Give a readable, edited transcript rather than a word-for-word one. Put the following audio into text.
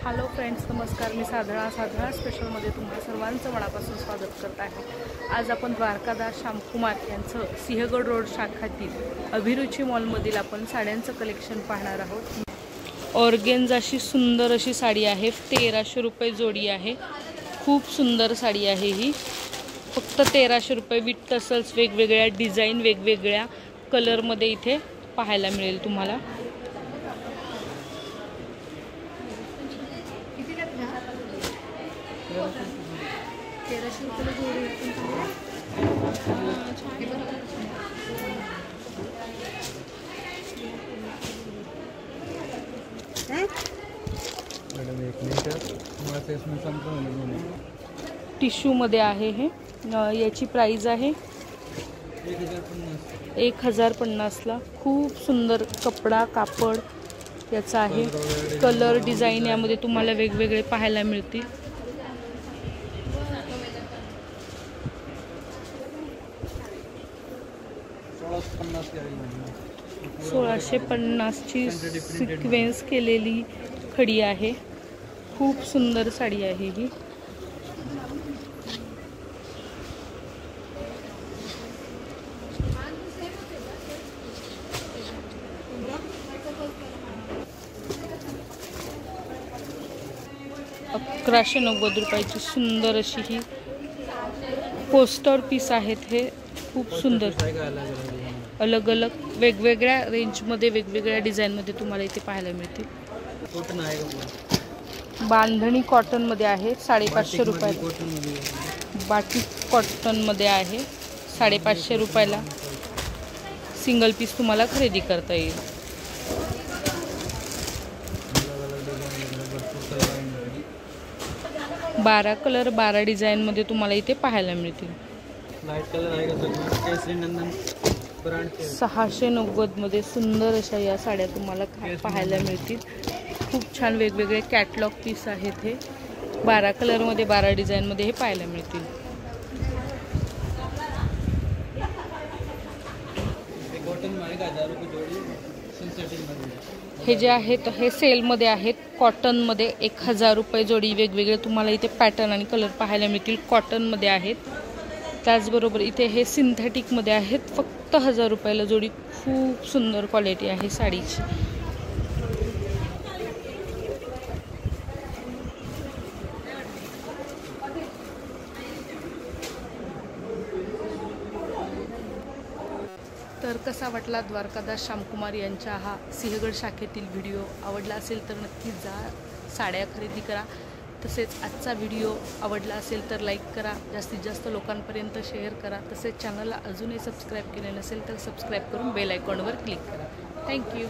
Hello friends, नमस्कार. मी साधळा स्पेशलमध्ये तुम्हा सर्वांचं मनापासून स्वागत करत आहे. आज आपण द्वारकादास श्यामकुमार यांचं सिंहगड रोड शाखातील अभिरुची मॉलमधील आपण साड्यांचं कलेक्शन पाहणार आहोत. ऑर्गेन्झाची सुंदर अशी साडी आहे. 1300 रुपये जोडी आहे. खूप सुंदर साडी आहे ही. फक्त 1300 रुपये. विथ टसल्स, वेगवेगळ्या डिझाईन, वेगवेगळ्या कलरमध्ये इथे पाहायला मिळेल तुम्हाला. टिश्यू मध्ये आहे हे. याची प्राइस आहे 1050ला. खूप सुंदर कपडा, कापड याचा आहे. कलर, डिझाईन यामध्ये तुम्हाला वेगवेगळे पाहायला मिळतील. 1650ची सिक्वेन्स केलेली खडी आहे. खूप सुंदर साडी आहे ही. ₹1190 सुंदर अशी ही पोस्टर पीस आहेत. हे खूप सुंदर, अलग अलग वेगवेगळ्या रेंजमध्ये, वेगवेगळ्या डिझाईनमध्ये तुम्हाला इथे पाहायला मिळतील. बांधणी कॉटनमध्ये आहे. 550 रुपये. बाटिक कॉटनमध्ये आहे. 550 रुपयाला सिंगल पीस तुम्हाला खरेदी करता येईल. बारा कलर, 12 डिझाईनमध्ये तुम्हाला इथे पाहायला मिळतील. 690 मध्ये सुंदर अशा या साड्या तुम्हाला पाहायला मिळतील. खूप छान वेगवेगळे कॅटलॉग पीस आहेत हे. 12 कलरमध्ये, 12 डिझाईनमध्ये हे पाहायला मिळतील. हे जे आहेत हे सेलमध्ये आहेत. कॉटनमध्ये 1000 रुपये जोडी. वेगवेगळे तुम्हाला इथे पॅटर्न आणि कलर पाहायला मिळतील. कॉटनमध्ये आहेत. त्याचबरोबर इथे हे सिंथेटिकमध्ये आहेत. फक्त 1000 रुपयाला जोडी. खूप सुंदर क्वालिटी आहे साडीची. तर कसा वाटला द्वारकादास श्यामकुमार यांच्या हा सिंहगड शाखेतील व्हिडिओ? आवडला असेल तर नक्कीच जा, साड्या खरेदी करा. तसेच आजचा व्हिडिओ आवडला असेल तर लाईक करा, जास्तीत जास्त लोकांपर्यंत शेअर करा. तसेच चॅनलला अजूनही सबस्क्राईब केले नसेल तर सबस्क्राईब करून बेल आयकॉनवर क्लिक करा. थँक्यू.